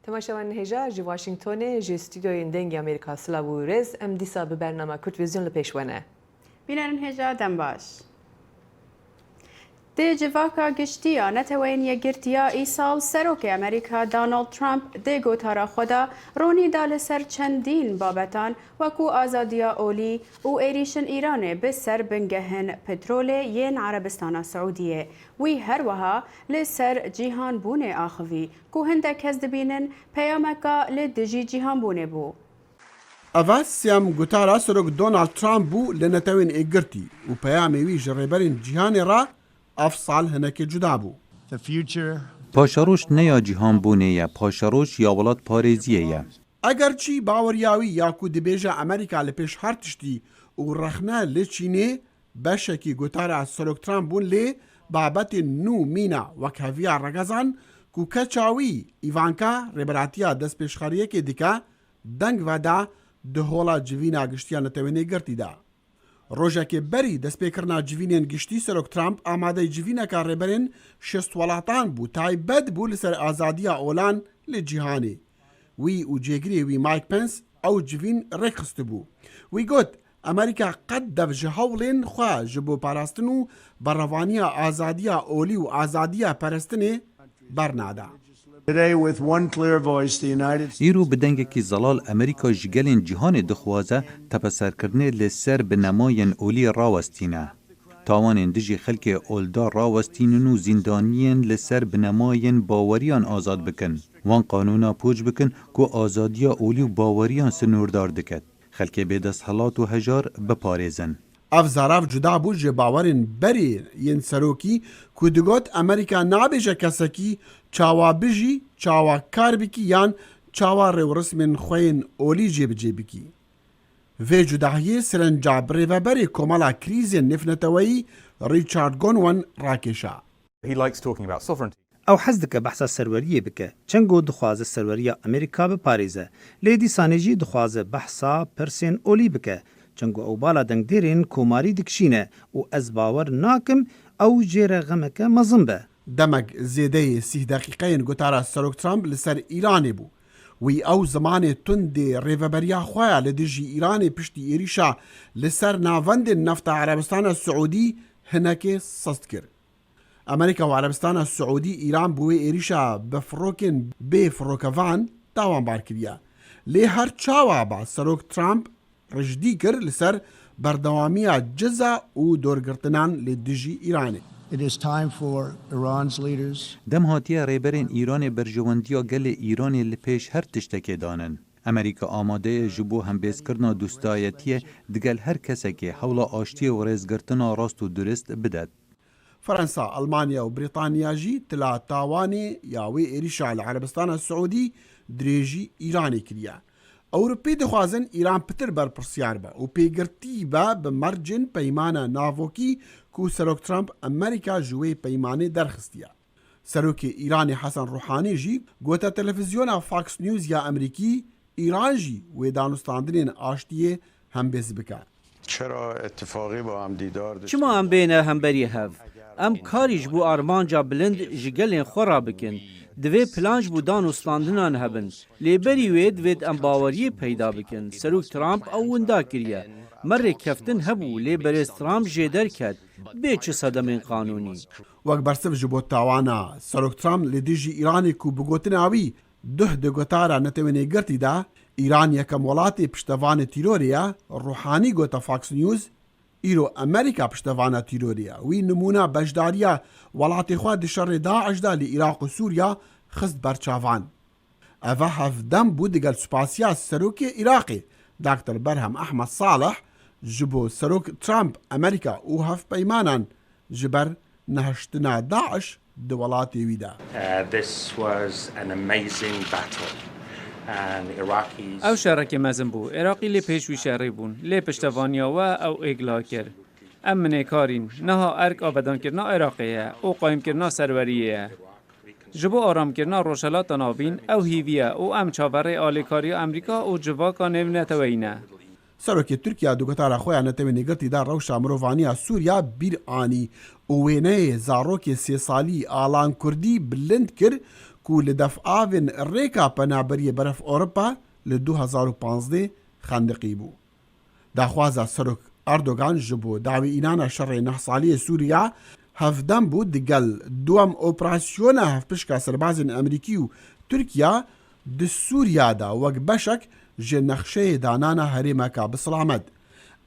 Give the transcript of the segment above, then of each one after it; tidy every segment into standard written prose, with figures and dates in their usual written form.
تماشاوان هجا جی واشنگتن جی استودیوی دنگی امریکا سلاو رز ام دیسا به برنامه کورتویزیون لپیشونه. بینن هجا دم باش. دی جواکا گشتیا نتوین یگرتیا ای سال سروک امریکا دونالد ترامپ دی گوتارا خدا رونی دال سر چندین بابتان وکو آزادیا اولی و ایریشن ایرانه به سر بنگهن پترول ین عربستان سعودیه وی هر وها لسر جیهان بونه آخوی کو هندک هز دبینن پیامکا لدجی جیهان بونه بو. ئەڤە سیام گوتارا سەرۆک دۆناڵد ترامپ بوو لە نەتەوەین ئێگرتی و پەیامێوی ژە ڕێبەرین جیهانی ڕا ئەف ساڵ هەنەکێ جودا بوو. پاشەڕۆژ نەیا جیهان بوونەیە پاشەڕۆژ یا وڵات پارێزیەیە. ئەگەر چی باوەریاوی یاکو دەبێژە ئەمریکا لە پێش هەر تشتی و ڕەخنە لە چینێ بەشێکی گوتارا سەرۆک ترامپ بوون لێ بابەتی نو مینە وەک هەڤیا ڕەگەزان و کەچاوی ئیڤانکا ڕێبەراتیە دەست پێشخەریەکێ دیکە دەنگ ڤەدا دهۆڵا جڤینە گشتیان نەتەوێنێ گرتیدا. ڕۆژێکێ بەری دەستپێکردنا جڤینێن گشتی سەرۆک ترامپ ئامادەی جڤینەکە ڕێبەرێن شەست وڵاتان بوو تایبەت بوو لەسەر ئازادیە ئۆلان لە جیهانێ. وی و جێگرێ وی مایک پەنس ئەو جڤین ڕێکخست بوو. وی گوت ئەمریکا قەت دەبژە هەوڵێن خوا ji بۆ پاراستن و بەڕەوانیە ئازادیە ئۆلی و ئازادیە پەرستنێ بەرنادا. ئیرۆ bi dengekî zelal Amerîka ji gelên cîhanê dixwaze tepesserkirinê li ser bi nemayên olî rawestîne. Tawanên dijî xelkê oldar rawestînin û zîndaniyên li ser bi nemayên baweriyan azad bikin. Wan qanûna pûç bikin ku azadiya olî û baweriyan sinûrdar diket. Xelkê bêdesthilat û hejar biparêzin. ئەف زاراف جودا بوو ji باوەرên berê yên serokî ku digot ئەمریکا nabêje kesekî çawa bijî çawa kar bikî yan çawa rêwresmên xwe yên olî jêbicê bikî. Vê cudahiyê sirenca birêveberê komala krîzên nêfneteweyî Richard Gonwan rakêşa. ئەو حەز دکە بەحسا سەروەریە بکە چەنگۆ دخوازە سەروەریە ئەمریکا بپارێزە لێ دیسانێژی دخوازە بەحسا پرسێن ئۆلی بکە چەنگۆ ئەو بالا دەنگدێرێن کۆماری دکشینە و ئەس باوەڕ ناکەم ئەو جێرە غەمەکە مەزم بە. دەمەک زێدەی 30 دقیقەیەن گوتارە سەرۆک ترامپ لەسەر ئیرانێ بوو. وی ئەو زمانێ توندێ ڕێڤەبەریا خۆیە لە دژی ئیرانê piştî êrîşa li ser navendên nefta Erebistana Siûdî hinekê sest kir. ئەمریکا و عەرەبستانە سعودی ئیران بۆ وێ ێریشا بە فڕۆکên bê firokevan tawanbar kiriye. Lê her çawa ba Serok Trump rijdî kir li ser berdewamiya ciza û dorgirtinan lê dijî Îranê. Dem hatiye rêberên Îranê berjewendiya gelê Îranê li pêş her tiştekê danin. Amerîka amade ye ji bo hembêzkirina dostayetiyê digel her kesekê hewla aştiyê û rêzgirtina rast û durist bidet. فرنسا، ئەلمانیا و بریتانیا jî tila tawanê ya wê êrîşa li Erebistana Siûdî dirêjî Îranê kiriye. Ewropî dixwazin Îran pitir berpirsiyar be û pêgirtî be bi mercên peymana navokî ku Serok Trump Amerîka ji wê peymanê derxistiye. Serokê Îranê Hesan Ruhanî jî gote televizyona Fox News ya Emerîkî Îran jî wê danûstandinên aştiyê hembêz bike. Çima em bêne hemberî hev? Em karî ji bo armanca bilind ji gelên xwe rabikin. Divê plan ji bo danûstandinan hebin. Lêberî wê divêt em baweriyê peyda bikin. Serok Trump ew winda kiriye. Merê keftin hebû lê berêz Trump jê derket. Bê çi sedemên qanûnî. Wek bersiv ji bo tawana Serok Trump li dijî Îranê ku bi gotina wî duh di gotara netewênê girtî da, Îran yekem welatê piştevanê tîrorê ye, Ruhanî gote Fox News, îro Amerîka piştevana tîrorê ye. Wî nimûna bejdariya welatê xwe di şerê Daeş da li Iraq û Sûriya xist berçavan. Ev hevdem bû digel spasiya Serokê Iraqê, Dr. Berhem Ahmed Saleh, ji bo Serok Trump Amerîka û hevpeymanan ji ber nehiştina Daeş di welatê wî de. ئەو شەڕێکی مەزم بوو عێراقی لێ پێشوی شەڕی بوون لێ پشتەوانیەوە ئەو ئێگلا کرد ئەم منێکارین نەها ئەرک ئابەدانکردنا عێراقیە ئەو قایمکردنا سەروەریەیە ji bo aramkirina rojhelata navîn ew hîviye û em çaverê alêkariya Emerîka û civaka nêvneteweyî. Serokê Tirkiya du gotara xwe ya netewênê girtî da rewşa mirovaniya Sûriya bîr anî û wêneyê zarokê sê salî Alan Kurdî bilind kir کو li defavên rêka penaberiyê beref Ewropa li 2015 xendiqî bû. Daxwaza Serok Erdogan ji bo dawîînana şerê nehsaliyê Sûriya hevdem bû digel duem operasyona hevpişka serbazên Amerîkî û Tirkiya di Sûriya da wek beşek ji nexşeyê danana herêmeka Biselamet.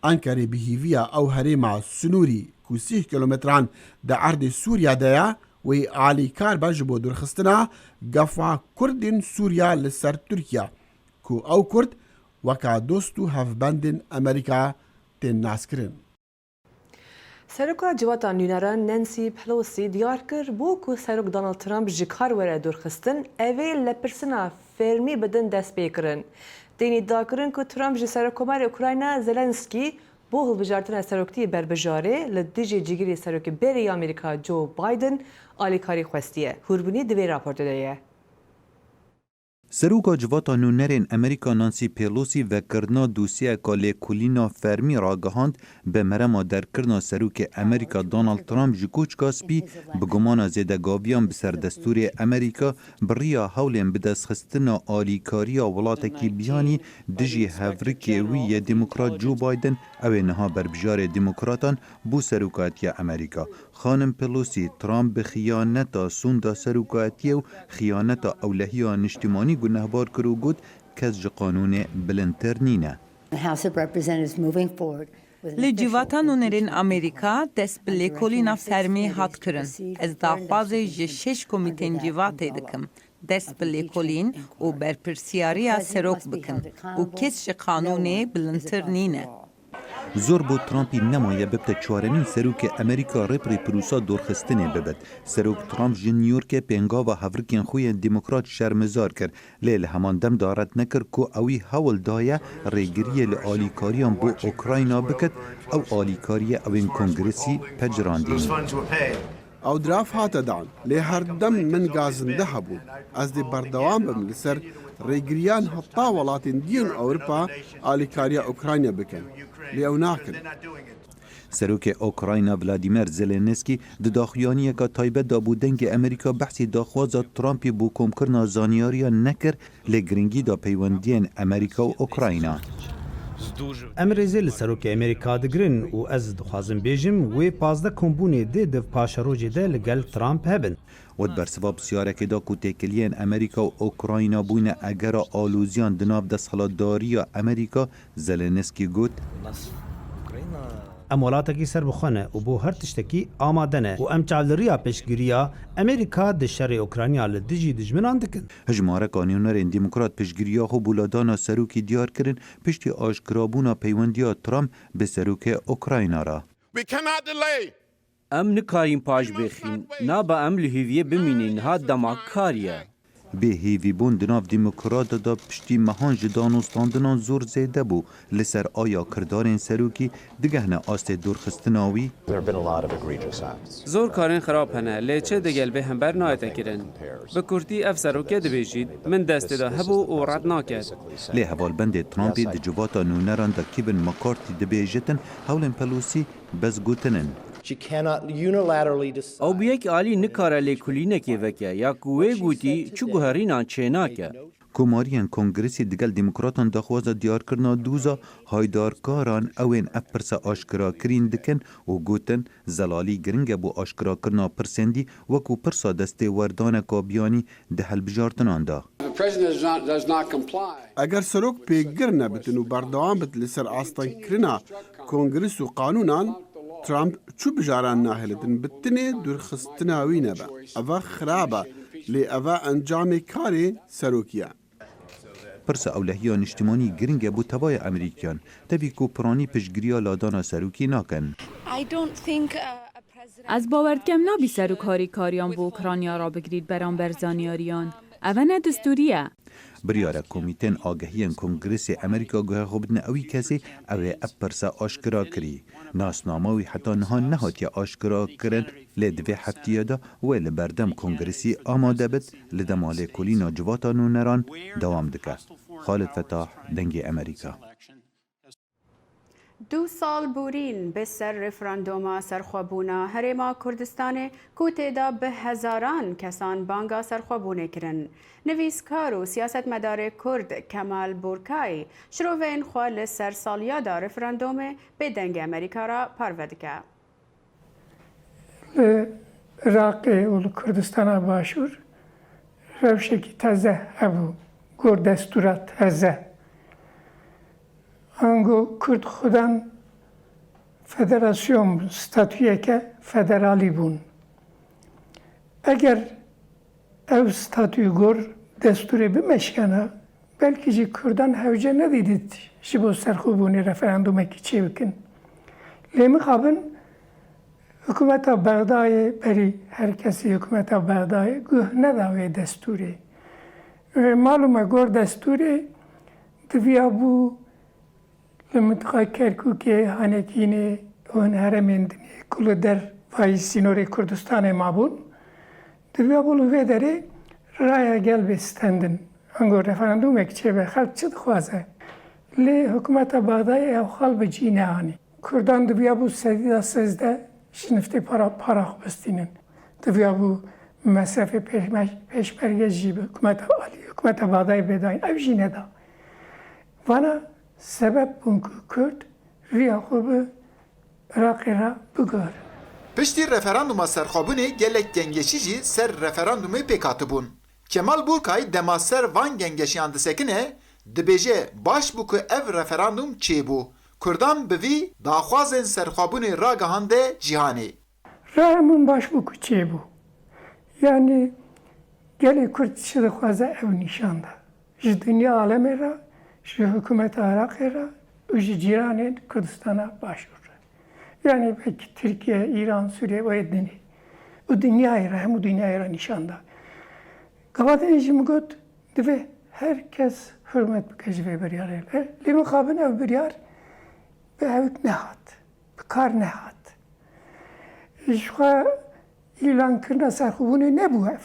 Enkerê bihîviya ew herêma Sunûrî ku 30 kilometran di erdê Sûriya de ye wê alîkar be ji bo dûrxistina gefa Kurdên Sûriya li ser Tirkiya ku ew Kurd weka dost û hevbendên Amerîka tên naskirin. Seroka civata nûneran Nancy Pelosi diyar kir bû ku Serok Donald Trump ji kar were dûrxistin evê lepirsina fermî bidin dest pêkirin. Tenî dakirin ku Trump ji Serokkomarê Ukrayna Zelenskî بۆ هەڵبژارتنە سەرۆکتیی بربژارێ لە دژی جگیری سەرۆکی بێری ئەمریکا جو بایدن ئالیکاری خوستیە. هوربوونی دوێ راپۆرتدەیە. سروکا جواتا نونرین امریکا نانسی پیلوسی و کرنا دوسیه که لیکولینا فرمی را گهاند به مرما در کرنا سروک امریکا دونالد ترامپ جکوچ کاسپی بگمان زیدگاویان بسر دستور امریکا بریا حولین بدست خستنا آلیکاری ولاتکی بیانی دجی هفرکی وی دموکرات جو بایدن او نها بربجار دموکراتان بو سروکاتی امریکا. خانم پیلوسی ترامپ به خیانتا سوندا سروکاتی و خیانتا اولهیان اجتماعی گنهبار کرو گود کز قانون بلندتر نینه. Li civata nûnerên Amerîka dest bi lêkolîna fermî hat kirin. Ez daxwazê ji 6 komîtên civatê dikim. Dest bi lêkolîn û berpirsiyariya serok bikin û kes ji qanûnê bilindtir nîne. زور بو ترامپی نمایه ببت چوارمین سروک امریکا رپری پروسا دورخستنه ببت. سروک ترامپ جن نیویورک پنگا و هفرکین خوی دموکرات شرمزار کرد. لیل همان دم دارد نکر که اوی حول دایه ریگریه لآلیکاریان بو اوکراینا بکد او آلیکاری اوین کنگرسی پجراندین. او دراف هاته دان لی هر دم من گازنده هبو از دی بردوام بم لسر ریگریان حتا ولاتین دیون اوروپا آلیکاریا اوکراینیا بکن لی او ناکن. سروک اوکراینا ولادیمیر زلنسکی د داخیانی که تایبه دا بودنگ امریکا بحثی داخوازا ترامپی بو کم کرنا زانیاریا نکر لگرنگی دا پیوندین امریکا و اوکراینا. امریزی لسروک امریکا دگرن و از دخوازم بیجم و 15 کمبونی ده دو پاشروجی ده لگل ترامپ هبن. ود برسباب سیاره که دا کوتکلین امریکا و اوکراینا بوین اگر آلوزیان دناب دست حلاداری امریکا زلنسکی گوت ام ولاتکی سر بخونه و بو هر تشتکی آمادنه و ام چالریا پیشگیریا امریکا د شر اوکراینیا لدجی دجمنان دکن. هجماره قانونرین دموکرات پیشگیریا خو بولادانا سروکی دیار کرن پشتی آشکرابونا پیوندیا ترامپ به سروک اوکراینا را. ام نکارین پاش بخین نابا ام لحیویه بمینین ها دماکاریه. به هیوی بون دناف دموکرات دا پشتی مهانج دانوستاندنان زور زیده بو لسر آیا کردارین سروکی دگهنه آست دورخستناوی زور کارین خراب هنه لیچه دگل به هم بر نایت کرن به کورتی اف سروکه دبیجید من دست دا هبو و رد ناکد لی حوال بند ترامپی د جواتا نونران دا کیبن مکارتی دبیجتن حولن پلوسی بز گوتنن. او بیک آلی نکاره لیکولینه که وکه یا کوه گوتی چو گوهرینان چه ناکه. کماریان کنگرسی دگل دموکراتان دخوازا دیار کرنا دوزا هایدارکاران اوین اپرسا آشکرا کرین دکن و گوتن زلالی گرنگ بو آشکرا کرنا پرسندی وکو پرسا دسته وردان کابیانی ده هلبجارتنان دا. اگر سروک پیگر نبتن و بردوام بت لسر آستان کرنا کنگرس و قانونان ترامپ چو بجاران ناهلتن بتنه دورخستناوی نبا اوه خرابه لی اوه انجام کاری سروکیه. پرس اولهیان اجتماعی گرنگ بو تبای امریکیان تبی کو پرانی پشگیریا لادانا سروکی ناکن. از باوردکم نابی سروکاری کاریان بو اوکراینیا را بگرید بران برزانیاریان. اوه نه دستوریه. بریاره کمیتن آگهیان کنگرس امریکا گوه خوبدن اوی کسی اوه اپرسا آشکرا کری. ناسناموی حتی نهات یا آشکرا کرن لدوی هفتیه دا و لبردم کنگرسی آماده بد لدماله کلینا جواتا نونران دوام دکه. خالد فتاح دنگ امریکا. دو سال بورین به سر رفراندوما سرخوابونا هرما کردستان کو تیدا به هزاران کسان بانگا سرخوابونه کرن. نویسکار و سیاست مدار کرد کمال بورکای شروعین خواه سر سالیا دا رفراندوم به دنگ امریکا را پروردکه. عراق و کردستان باشور روشکی تازه ابو گور دستورات تازه انگو کرد خودم فدراسیون ستاتویه که فدرالی بون. اگر او ستاتوی گور دستوری بمشکنه بلکه جی کردان هوجه ندیدید شبو سرخوبونی رفراندومه که چی بکن. لیمی خوابن حکومت بغدای بری هر کسی حکومت بغدای گوه نداوی دستوری. معلومه گور دستوری دویا بو لمنطقه کرکوک هانکینه اون هرمند کل در وای سینور کردستان مابون دویا بولو و داره رای گل بستندن انگار رفراندوم یک چه به خلق چه خوازه لی حکومت بغدای او خال به جینه هانی کردان دویا بو سدیده سزده شنفته پاراخ بستینن دویا بو مسافه پیشبرگه جیب حکومت بغدای بداین او جینه دا وانا سبب بونکو کرد ویا خوب عراقی را بگار. پشتی رفراندوما سرخوابونه گلک گنگشی جی سر رفراندومی پیکاتı bun. Kemal Burkay dema ser van gengeşiyan disekine dibêje baş bû ku ev referandum çê bû. Kurdan bi vî daxwazên serxwebûnê ragihande cîhanê. Rayemûn baş bû ku çê bû. Yani gelê Kurd çi dixwaze ev nîşanda. Ji dinya alemê re ji hükümet Irak'ı ra û ji cîranên Kurdistan'a başvur. Yani belki Türkiye, İran, Suriye ve edini. O dünyayı ra, hemû dünyayı ra nîşanda. Gavadê jî min got divê herkes hürmet bike ji vê biryarê. Lê min xabin ev biryar bi hewk nehat, bi kar nehat. Ji xwe îlankirina serxwebûnê nebû ev.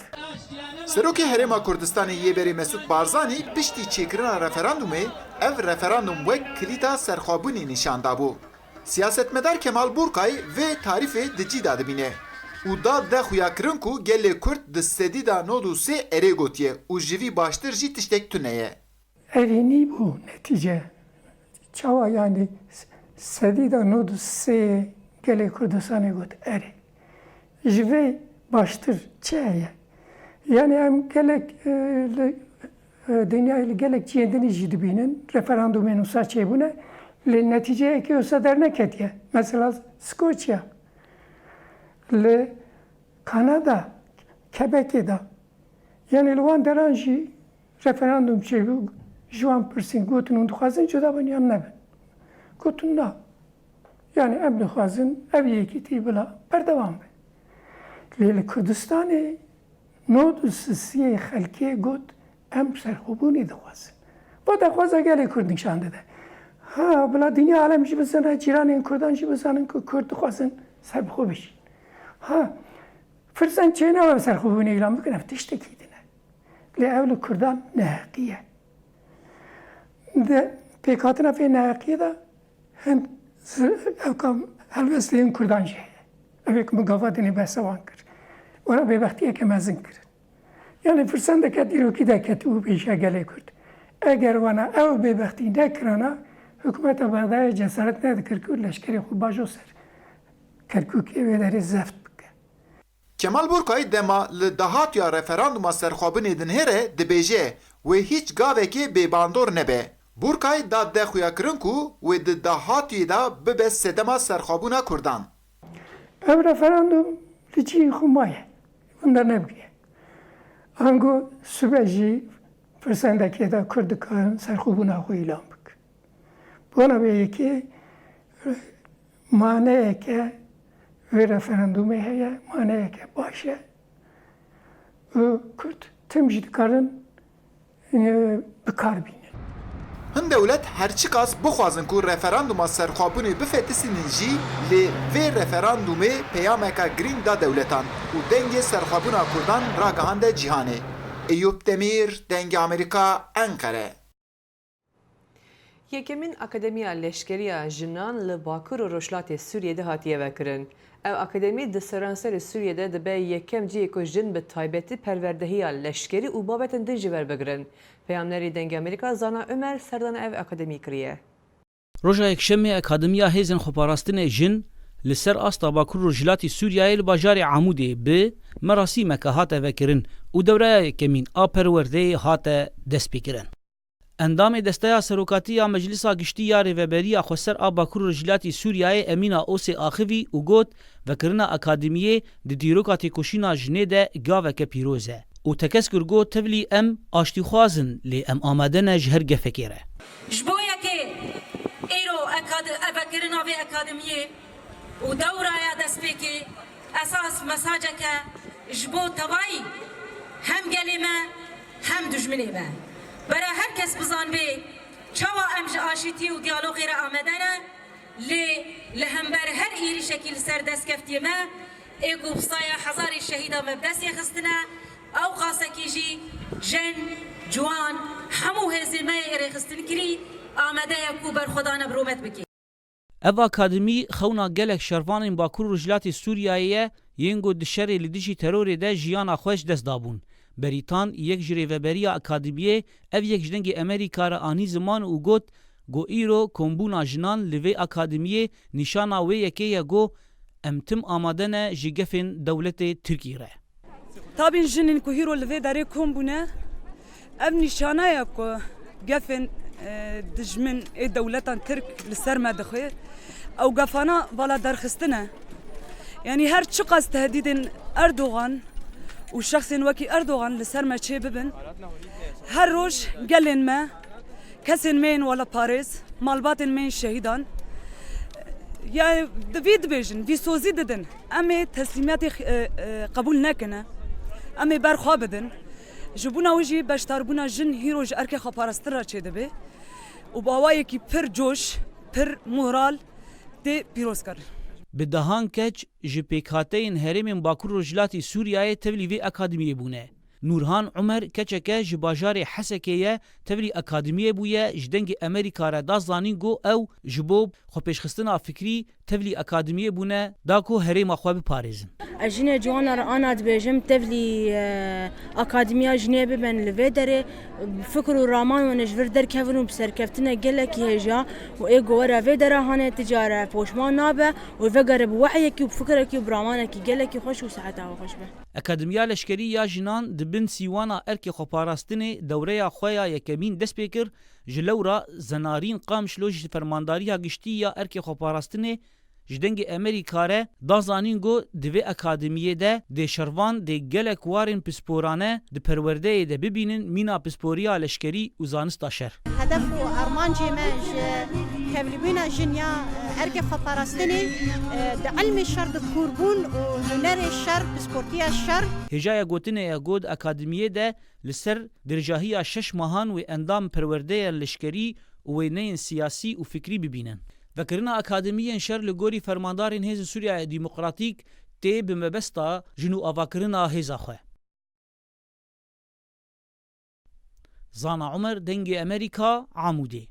Serokê Herêma Kurdistanê Yêberî Mesûd Barzanî piştî çêkirina referandumê ev referandum wek kilîta serxwebûnê nîşan dabû. Siyasetmedar Kemal Burkay vê tarîfê di cî da dibîne û da de xuyakirin ku gelê Kurd di sedîda nod û sê erê gotiye û ji vî baştir jî tiştek tune ye. Erînî bû netîce. Çawa yani sedîda nod û sê gelê Kurdistanê got erê. Ji vê baştir çi heye? Yani em gelek dünyayı gelek cihedini jî dibînin referandumên wisa çêbûne li neticeyekê wisa derneketiye. Mesela Skoçya, li Kanada, Quebecê da. Yani li wan deran jî referandum çêbû ji wan pirsîn gotin hûn dixwazin cuda bin yan nebin. Gotin na. Yani em dixwazin ev yekîtî bila berdewam be. Lê li Kurdistanê nod û sisiyê xelkê got em serxwebûnê dixwazin. Bu dixwaza gelê Kurd nîşan dide. Ha bila dünya alem jî bizane cîranên Kurdan jî bizanin ku Kurd dixwazin serbixwe bişin. Ha firsan çê nawe serxwebûnê îlan bikin ev tiştekî dine. Lê ew li Kurdan neheqiye. De pêkhatina vê nehaqiyê de hem ew kam helbesteyên Kurdan jî heye. Ev êk min gavadinê behsa wan kir. Wera bêbextiyeke mezin kirin. Yani firsan deke dîrokî deket û pêşa gelê Kurd. Eger wana ew bêbextî nekirana hikûmeta Bexdayê cesaret nedikir ku leşkerê xwe bajo ser Kerkûkê wê derê zeft bike. Kemal Burkay dema li dahatiya referanduma serxwebûnê din here dibêje wê hiç gavekê bêbandor nebe. Burkay da de xuyakirin ku wê di dahatiyê da bibe sedema serxwebûna Kurdan. Ev referandum li cî xwe maye. Bunda nebûye. Ango sibe jî firsendekê de Kurd dikarin serxwebûna xwe îlan bikin. Bona vê yekê maneyeke vê referandumê heye, maneyeke baş e. Kurd tim jî dikarin bikar bînin. Hin dewlet herçi qas bixwazin ku referanduma serxwebûnê bifetisînin jî lê vê referandumê peyameka girîng da dewletan û dengê serxwebûna Kurdan ragihande cîhanê. Eyüp Demir, Dengê Amerîka, Enkere. یکمین اکادمیا لشکریه جنان لباکر و رشلات سوریه ده هاتیه وکرن. او اکادمی ده سرانسر سوریه ده دبه یکم جیه که جن به تایبتی پروردهی لشکری و بابتن ده جور بگرن. پیامنری دنگ امریکا زانا عمر سردان او اکادمی کریه. روژا یکشنبه اکادمیا هیزن خبرستن جن لسر آستا باکر رجلاتی سوریای لباجار عمودی به مراسم که هات وکرن و دوره یکمین آپرورده هات دست بکرن. اندام دسته سروکاتی مجلس گشتی یا ریوبری خسر باکر رجلاتی سوریای امینا اوس آخوی و گوت وکرنا اکادمیه د دیروکاتی کوشینا جنیده گاوه که پیروزه و تکسکر گوت تبلی ام آشتی خوازن لی ام آمدن جهر گفکیره. جبویا که ایرو وکرنا و اکادمیه و دوره دست بکی اساس مساجه که جبو توایی هم گلیمه هم دجمنیمه. برای هر کس بزن به چوا امج آشتی و دیالوگی را آمدنه لهم بر هر ایری شکل سر دست کفتی ما ایگو بصایا هزاری شهیدا مبدسی خستنه او قاسه کیجی جن جوان همو هزی ما ایری خستن کری آمده یکو بر خدا نبرومت بکی. اوا اکادمی خونا گلک شروان باکر رجلاتی سوریاییه ینگو دشری لدیجی تروری ده جیان خوش دست دابون. بریتان یک جریوبری اکادمیه او یک جنگ امریکا را آنی زمان او گوت گو ایرو کمبونا جنان لوی اکادمیه نشانا وی یکی گو امتم آمدن جگفن دولت ترکی ره. تابین جنین که هیرو لوی داره کمبونه ام نشانه یکو گفن دجمن دولتان ترک لسر مدخوی او گفانا والا درخستنه یعنی هر چقدر تهدید اردوغان و شخص وکی اردوغان لسر ما چه ببن هر روز گلن ما کسین مین ولا پاریس مالباتن مین شهیدان یا دوید بیجن وی سوزی ددن اما تسلیمات قبول نکنه اما برخواه بدن جبونا وجی بشتاربونا جن هیروج ارک خپارستر را چه دبه و باوایی کی پر جوش پر مورال ده پیروز کرد. به دهان کچ جپیکاتین هرم باکر رجلاتی سوریای تبلیغ اکادمیه بونه. نورهان عمر کچکه جباجار حسکیه تبلیغ اکادمیه بویه جدنگ امریکا را دازلانی گو او جبوب خوپشخستنا فکری تبلیغ اکادمیه بونه داکو هرم خواب پاریزن. اجنه جوانا را آنات بیجم تبلیغ اکادمیا جنیبه بن لویدره فکر و رامان و نجور در کفن و بسرکفتنه گله کی هجا و ایگو را ویدره هانه تجاره پوشمان نابه و وگره بوحیه کی و بفکره کی و برامانه کی گله کی خوش و صحته و خوش به. اکادمیا لشکری یا جنان دبن سیوانا ارک خوپاراستنه دوره خویا یکمین دست بکر جلورا زنارین قامش لوج فرمانداری گشتی یا ارک خوپاراستنه جدنگ امریکا ره دازانین گو دوی اکادمیه ده ده شروان ده گلک وارن پسپورانه ده پرورده ده ببینن مینا پسپوریا لشکری و زانستا شر. هدف و ارمان جمعش کبلیبینا جنیا ارک خپارستنی ده علم الشر ده کوربون و هنر الشر پسپورتیا الشر. هجای گوتنه یا گود اکادمیه ده لسر درجاهی 6 ماهان و اندام پرورده لشکری و نین سیاسی و فکری ببینن. وکرنا اکادمیه شر لگوری فرماندارین هیز سوریه دیموکراتیک تی بمبستا جنو آواکرنا هیزا خواه. زانا عمر دنگ امریکا عمودی.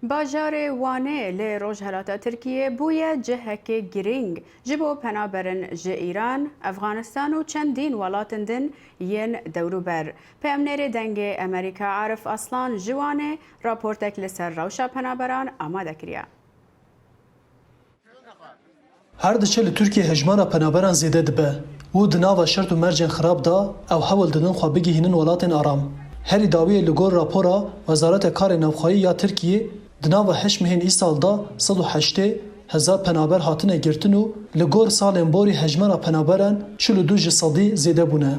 باجار وانه لی روجهلاتا ترکیه بویا جهک گرینگ جبو پنابرن جه ایران، افغانستان و چندین ولاتن دن ین دوروبر. پیامنر دنگ امریکا عارف اصلان جوانه راپورتک لسر روشا پنابران آماده کریا. هر دچه لترکیه هجمانا پنابران زیده دبه و دناوا شرط و مرجن خراب دا او حول ددن خوا بگیهنن ولاتن آرام. هری داوی لگور راپورا وزارت کار نوخایی یا ترکیه دناوا 8 مهین ای سال دا 180,000 پنابر هاتنه گرتن و لگور سال امبوری هجمانا پنابران 42 صدی زیده بونه.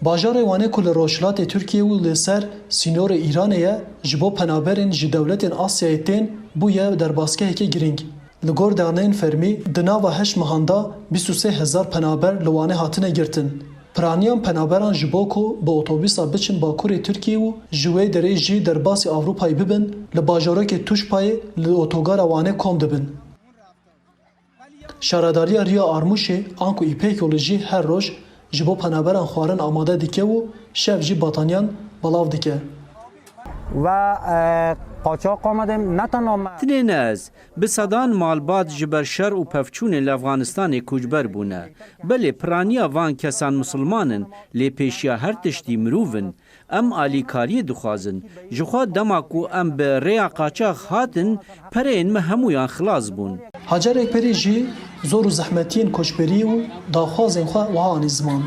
باجار وانه کل روشلات ترکیه و لسر سینور ایرانه جبو پنابرین جی دولتین آسیای تین بویه در باسکه که گرینگ. لگور دانین فرمی دناوا 8 مهاندا 23,000 پنابر لوانه هاتنه گرتن. پرانیان پنابران جبوکو با اتوبیسا بچن باکور ترکیه و جوی دره جی در باسی آوروپای ببن لباجاره که توش پای لاتوگار وانه کم دبن. شهرداری ریا آرموشه آنکو ایپیکولوژی هر روز جبو پنابران خوارن آماده دیکه و شف جی باتانیان بلاو دیکه. و قاچاق آمدیم نه تنها تنینز به صدان مالبات جبر شر و پفچون لافغانستان کوچبر بونه بله پرانیا وان کسان مسلمانن لی پیشیا هر تشتی مروون ام آلیکاری دخوازن جخوا دماکو ام به ریا قاچاق هاتن پرین مهمویان خلاص بون هاجرێک پەری ژی زۆر و زەحمەتیên کۆچبەری و داخوازên xwe wiha anî ziman.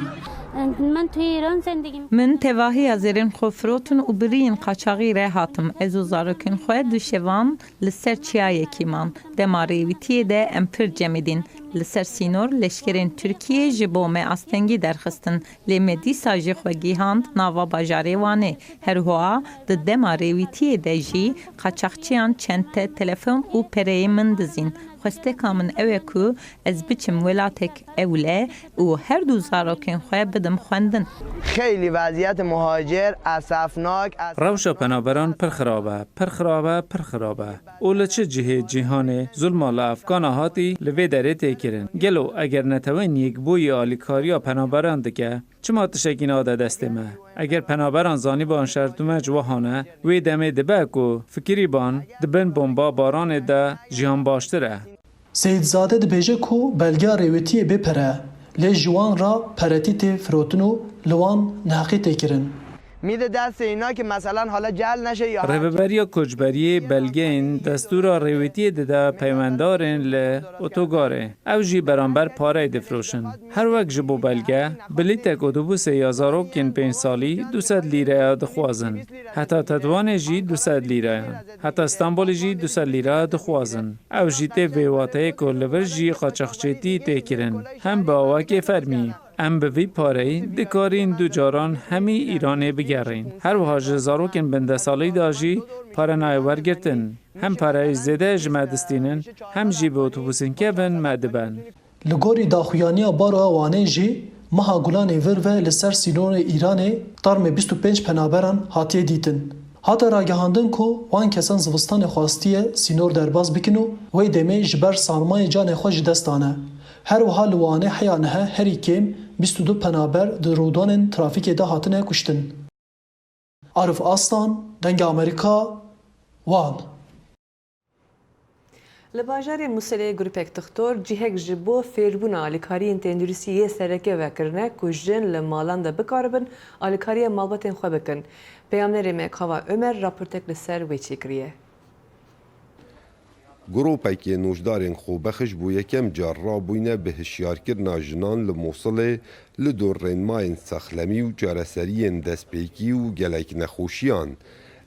من توی ایران زندگی من تواهی زیرین خفروتن و برین قاچاقی ره هاتم از و زارکن خواه دوشوان لسر چیای کیمان دماریویتی ده امپر جمیدین لسر سینور لشکرین ترکیه جبومه استنگی درخستن لیمه دیسا جی خواه گیهاند ناوا باجاره وانه هر هوا ده دماریویتی ده جی قاچاقچیان چنته تلفن و پره من دزین خواسته کامن اوه کو از بچم ولاتک اوله و هر دو زاروکن خواه بدم خوندن. خیلی وضعیت مهاجر اسفناک روشا پنابران پر خرابه اول چه جهه جهان ظلم ال افغان هاتی لوی دره تکرن گلو اگر نتوین یک بوی آلیکاریا پنابران دکه چما تشکین آده دسته ما اگر پنابران زانی بان شرطومه جوهانه وی دمه دبه کو فکری بان دبن بمبا باران ده جهان باشتره. سیدزاده dibêje ku belgeya rêwetiyê bêpere lê ji wan ra peretî tê firotin û li wan neheqî tê kirin. میده دست اینا که مثلا حالا جل نشه یا ریوبریا کوچبری بلگین دستور رویتی ده پیماندارن ل اتوگاره او جی برانبر پاره دفروشن هر وقت جبو بلگه بلیتک اتوبوس یازارو کن 5 سالی 200 لیره دخوازن حتی تدوان جی 200 لیره حتی استانبول جی 200 لیره دخوازن او جی ته ویواته کلور جی قاچاقچیتی تکرن هم با واکه فرمی ام به وی پاره دکارین دو جاران همی ایرانه بگرین هر وها جزاروکن بنده سالی داجی پاره نایور گرتن هم پاره زده جمدستینن هم جی به اتوبوسین که بن مدبن لگوری داخویانیا بارا وانه جی مها گولان ور و لسر سینون ایرانه تارم 25 پنابران هاتیه دیتن هاتا راگهاندن کو وان کسان زوستان خواستیه سینور درباز بکنو وی دمه جبر سالمای جان خوش دستانه هر وها لوانه حیانه هری کم 22 پنابر در رودان ترافیک ده هاتنه کشتن. عارف آستان دنگ امریکا وان لباجاری موسیقی گروپک تختور جهک جبو فیربون آلیکاری انتندرسی سرکه وکرنه کجن لمالان ده بکاربن آلیکاری مالباتن خواه بکن. پیامنری مکاوا عمر راپورتک لسر ویچی کریه. گروپکی نوشدارین خوبخش بو یکم جار را بوینه به هشیارکرنا جنان لموصله لدور رنماین سخلمی و جارسرین دستپیکی و گلک نخوشیان.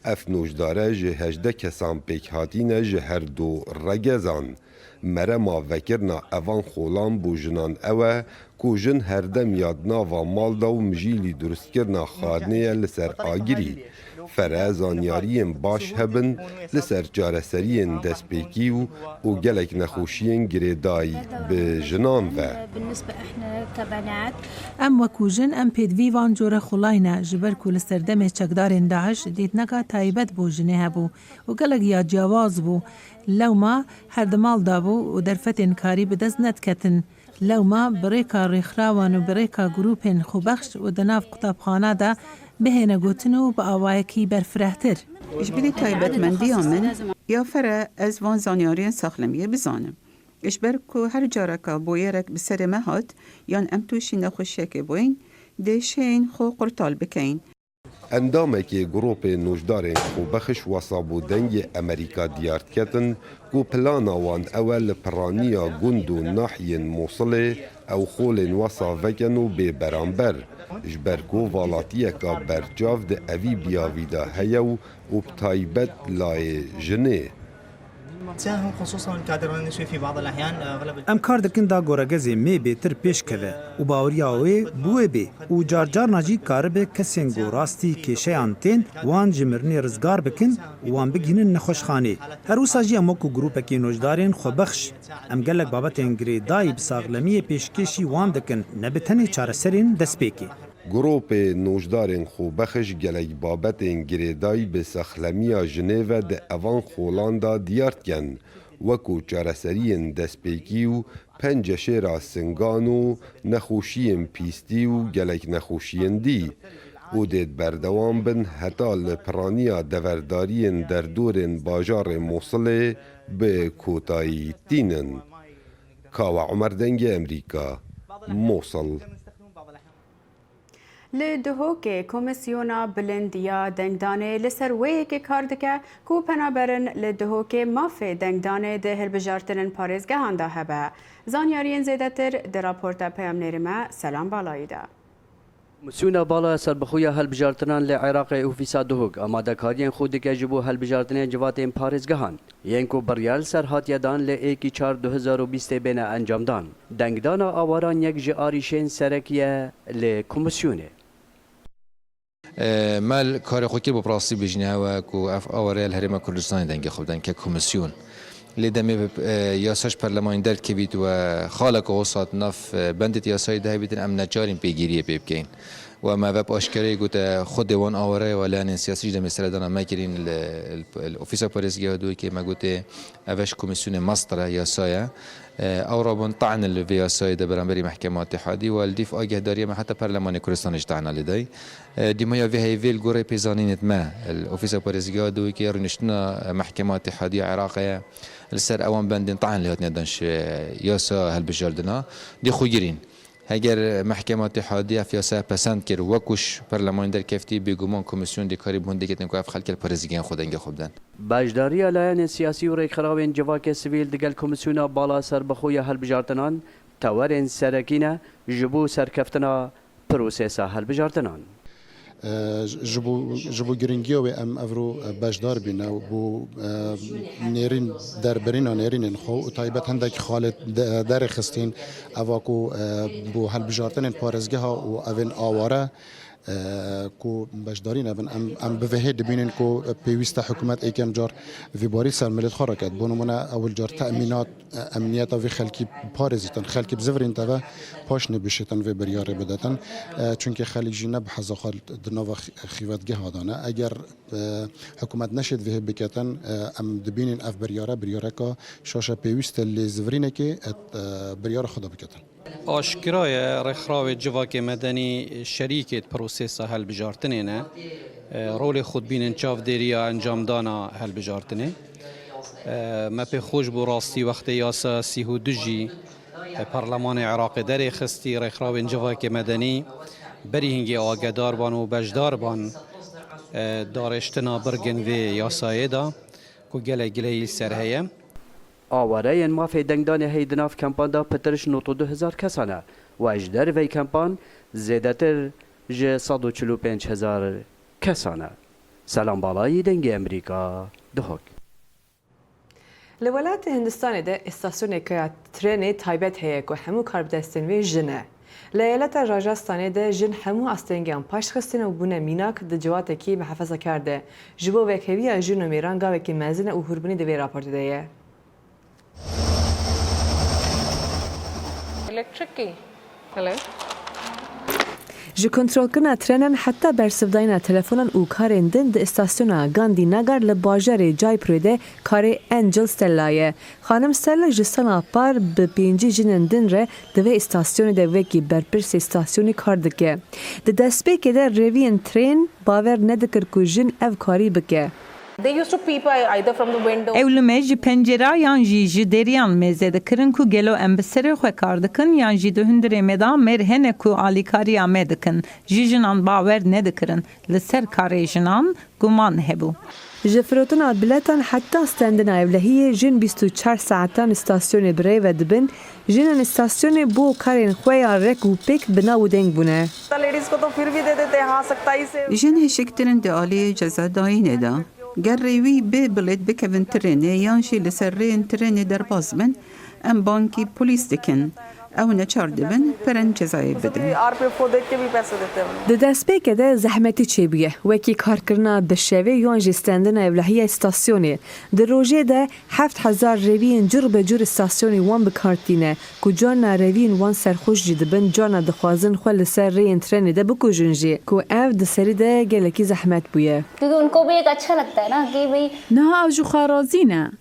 اف نوشداره جه 18 کسان پیک هاتینه جه هر دو رگزان. مرما وکرنا اوان خولان بو جنان اوه کو جن هر دم یادنا و مال دا و مجیلی درست کرنا خارنه لسر آگیری. فرازانیارین باش هبن لسر جارسرین دستپیکی و گلک نخوشین گریدایی به جنان و بالنسبة احنا كبنات ام وكوجن ام بيدوي وان جوره خلاينا جبر كل سردم چقدارن داعش ديت نكا تايبت بو جنه هبو وگلک یا جواز بو لو ما هر دمال دابو و درفتن کاری بدز نتکتن لو ما بريكا ريخراوان و بريكا گروپن خوبخش و دناف قطابخانه دا بهنه گوتنو با آوایکی برفرهتر. اشبیلی تایبەتمەندی من یا فره از وان زانیارین ساخلمیه بزانم. اشبر که هر جارکا بویرک بسر مهات یان ام توشی نخوشیک بوین دیشین خو قرطال بکین. اندامه که گروپ نوشدارین خوبخش وصابو دنگ امریکا دیارت کتن کو پلانا وان اول پرانیا گندو ناحین موصله او خول وصا وکنو به برانبر جبرکو والاتیه که برجاو ده اوی بیاویده هیو و بتایبت لای جنه تساهم خصوصا الكادرون النسوي في بعض الاحيان اغلب ام کار دکن دا گورگزی می بهتر پیش کله و باوریاوی بوه بی و جار جار ناجی کار به کسین گو راستی کشه انتین وان جمرنی رزگار بکن وان بگینن نخوشخانه هر روز اجی امکو گروپ کی نوجدارین خو بخش ام گلک بابت انگری دای بساغلمی پیشکشی وان دکن نبتنی چارسرین دسپیکی گروپ نوشدارین خوبخش گلک بابتین گریدای به سخلمیا ژنو ده اوان خولاندا دیارت کن وکو چارسرین دستپیکی و پنج شیرا سنگان و نخوشین پیستی و گلک نخوشین دی و دید بردوام بن حتی لپرانیا دوردارین در دورن باجار موصل به کوتایی تینن. کاوا عمر دنگ امریکا، موصل. لدهوکê Komîsyona Bilindiya Dengdanê li ser wêyekê kar dike ku penaberin li dihokê mafê dengdanê di hilbijartinên parêzgehan de hebe. Zanyariyên zêdetir di raporta peyamnêrî me Selam Balayî de. Komisyona Bala Serbixuya Hilbijartinan li Iraqê û Fîsa Duhok amadekariyên xwe dike ji bo hilbijartinên civatên parêzgehan. Yên ku biryar ser hatiye dan li 1/4/2020 bêne encamdan. Dengdana awaran yek ji arîşên serekiye li komisyonê. مال کار خوکی با پراستی بجنه و کو اف آواره الهرم کردستان دنگ خودن که کمیسیون لیدمی یاساش پارلمان در که بید و خالق وسط نف بندت یاسای ده بیدن ام نجارین پیگیری بکن و ما وب آشکاری گوت خود وان آواره ولی ان سیاسی جدم سردان ما کرین الاوفیس پارێزگا دوی که ما گوت اوش کمیسیون ماستر یاسایا او رابن طعن الفياساي ده برانبري محكمة اتحادي والديف آگه داريه ما حتى برلمان كردستان اشتعنا لدي ديما يا في فيل غوري بيزانينت ما الاوفيس باريزغا دوي كي رنشتنا محكمة اتحادية عراقية السر اوان بندين طعن اللي هاتنا دانش ياسا هالبجاردنا دي خوجرين اگر محکمه اتحادیه فیاسه پسند کرد وکوش پارلمان در کفتی بگومان کمیسیون دی کاری بونده که تنکو اف خلک پارێزگیان خودنگ خوبدن. بجداری لایەنên سیاسی û rêkxirabên civakê sivîl digel Komisyona Bala Serbixuya Hilbijartinan tewerên serekî ne ji bo serkeftina prosesa hilbijartinan. ji bo giringiya wê em evro bejdar bîne bû nêrîn derbirîna nêrînên xwe û taybet hindekî xalê derê xistîn eva ku bû hilbijartinên parêzgeha û evên aware ku beşdarî nebin em bi vehê dibînin ku pêwîst e hikûmet êkem car vî barî ser milêt xwe reket bû nimûne ewil car teminat emniyeta vê xelkî parêzîtin xelkî bi zivirên te ve paş nebişitin vê biryarê bidetin çunkî xelîk jî ne bi heza xwe di nava xîvetgeha dane eger hikûmet neşêt vê biketin em dibînin ev biryareka şaşa pêwîst e lê zivirînekê biryara xwe de biketin. آشکرای رخراو جواک مدنی شریکت پروسس هلبجارتنه نه رول خودبین چاو دیریا انجام دانا هلبجارتنه ما په خوش بو راستی وقت یاسا سیهو دجی پارلمان عراق در خستی رخراو جواک مدنی بری هنگی آگدار بان و بجدار بان دارشتنا برگن و یاسایه دا کو گله گله سرهیه آوارهên mafê dengdanê heydinav kempan da pitiriş 92,000 kesane و ji dervey kempan zêdetir ji 145,000 kesane. Selam Balayî dengê Amerîka dihok. Li welatê Hindistanê de istasyoneke trenê taybet heye ku hemû karbidestên wê jin e. Li eyaleta Rajasthanê de jin hemû astengiyan paşxistin û bûne mînak di ciwatekî mihefezekar de. Ji bo vekheviya jin û mêran gavekî mezin e û hûrbinî di vê raportê de ye. Ji kontrolkirina trenan heta bersivdayîna telefonan û karên din di istasyona Gandhinagar li bajarê Jaipurê de karê Angel Stella ye. Xanim Stella ji sala par bi 5 jinên din re di vê istasyonê de wekî berpirsê istasyonê kar dike. Di destpêkê de reviyên trên bawer nedikir ku jin ev karî bike. Ew li me ji pencerayan jî ji deriyan mêze dikirin ku gelo em bi serê xwe kar dikin yan jî di hundirê me da mêr hene ku alîkariya me dikin. Jî jinan bawer nedikirin. Li ser karê jinan guman hebû. Ji firotina biletan heta stendina evlehiyê jin 24 saetan istasyonê birêv ve dibin, jinên istasyonê bo karên xwe ya rek û pêk bi nav û deng bûne. Jin hêşiktirin di aliyê cezadayînê da ger rêwî bê bilêt bikevin tirênê yan jî li ser rêyên tirênê derbas bin em bankî polîs dikin ew neçar dibin perin cezayê bidin. Di destpêkê de zehmetî çêbûye wekî karkirina bi şevê yan jî stendina evlehiya istasyonê. Di rojê de 7,000 rêviyên cur bi cur istasyonê wan bikartîne ku carna rêviyên wan serxweş jî dibin carna dixwazin xwe li ser rêyên trenê de bikujin jî ku ev di serî de gelekî zehmet bûye. Niha ev ji xwe razî ne.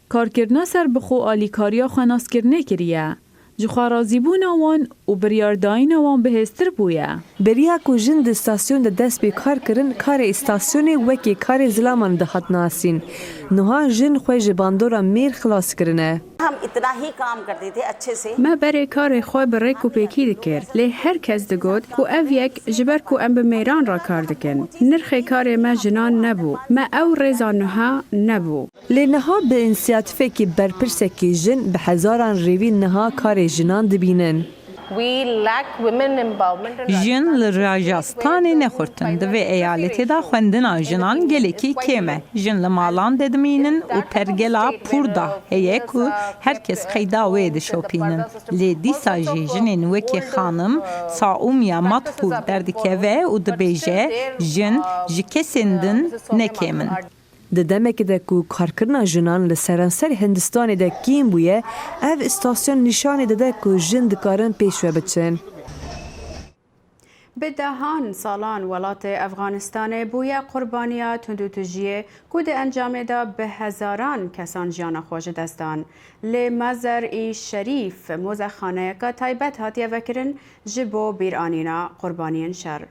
Karkirina serbixwe alîkariya xwe naskirine kiriye. جخوارازی بوون وان و بریارداین وان بهستر بویه. بریا کو جن د استاسیون د دست به کار کرن کار استاسیون وکی کار زلامان ده خط ناسین نوها جن خوی باندورا میر خلاص کرنه हम इतना ही काम करते थे अच्छे से ما برای کار خو برای کو پیکی دکرد لی هر کس دگود کو او یک جبر کو ام به میران را کار دکن نرخ کار ما جنان نبو ما او رزانها نبو لنها به انسیاتفه کی برپرسه کی جن به هزاران ریوی نها کار جنان دبینن we lack women empowerment جن لراجستان نخورتن دوی ایالتی دا خوندنا جنان گلکی کمه جن لمالان ددمینن و پرگلا پوردا هیه که هرکس خیدا وید شوپینن لی دیسا جنین وکی خانم ساوم یا مطفور دردکوه و دبیجه جن جکسندن نکیمن د دمک د کو کارکرنا جنان له سرانسر هندستان د کیم بویه اف استاسیون نشان د کو جن دکارن پیشو بچن به دهان سالان ولات افغانستان بویا قربانیات تندوتجیه کود انجام دا به هزاران کسان جان خوش دستان لی مزر ای شریف موزخانه که تایبت هاتیه وکرن جبو بیرانینا قربانین شر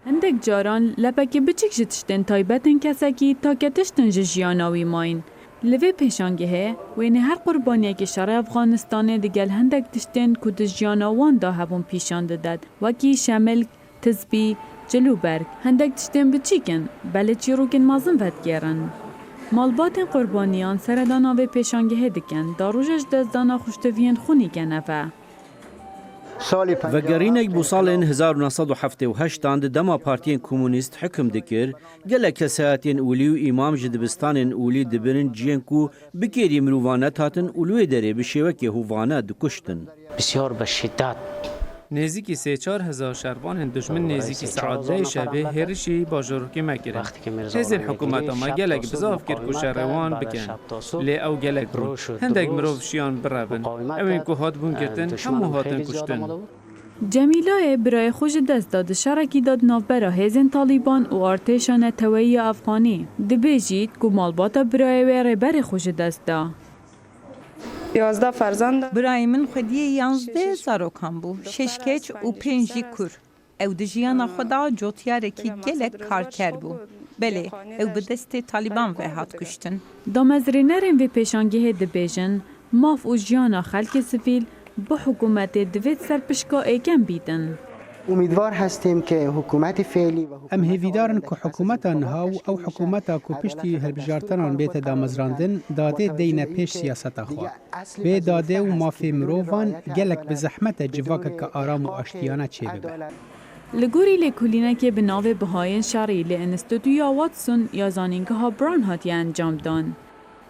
هندک جاران لپکی بچیک جتشتن تایبتن کسکی تا کتشتن جیاناوی ماین. لوی پیشانگه وینه هر قربانیه که شرع افغانستان دیگل هندک تشتن کد جیاناوان دا هبون پیشان داد وکی شمل تزبی جلوبرگ هندک تشتن بچیکن بله چی روکن مازن ود گیرن. مالبات قربانیان سردانا و پیشانگه دکن داروجش دزدانا خوشتوین خونی کنه و گرینک بو سال 1978 دما پارتین کمونیست حکم دکر گله کساتین اولی و امام جدبستان اولی دبرن جین کو بکیری مروانت هاتن اولوی داره بشیوکی هوانه دکشتن بسیار به شدت نزدیکی 3-4 هزار شهروان دشمن نزدیکی سعادت شبه هرشی باجروکی مکرن حزب حکومت ما گلک بزاف کرد کو شهروان بکن لی او گلک برو هندک مروف شیان برابن اوین کو هات بون کردن همو هاتن کشتن جمیله برای خوش دست داد شرکی داد نافبرا هزین طالبان و ارتشان تویی افغانی دبیجید که مالباتا برای ویره بر خوش دست دا 11 فرزند برای من خودی 11 زاروکان بو 6 کچ و 5 کور او د جیانا خدا جوتیارکی گلک کار کرد بو بله او به دست طالبان و هات کشتن دامزرینرین و پیشانگه دبیجن ماف و جیانا خلک سفیل با حکومت دوید سرپشکا ایکن بیدن امیدوار هستیم که حکومت فعلی و ام هیویدارن که حکومت آنها او حکومت که پشتی هلبجارتنان بیت دامزراندن داده دین پیش سیاست خواه به داده و مافی مروفان گلک به زحمت جواک که آرام و آشتیانه چه ببه لگوری لکولینه که به ناو بهاین شرعی لانستودیو واتسون یا زانینگه ها بران هاتی انجام دان.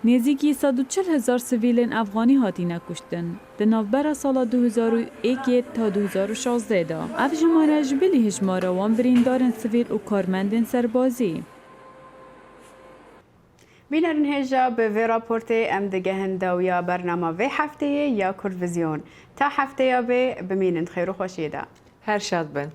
نزدیکی 140,000 سویلین افغانی هاتی نکشتن. در نوبر سال 2001 تا 2016 دا. اف جماره جبلی هجماره وان بریندارن سویل و کارمندن سربازی. بینرن هجا به وی راپورت ام دگه هندویا برنامه وی هفته یا کرویزیون تا هفته یا به بمینن خیر و خوشیده. هر شاد بن.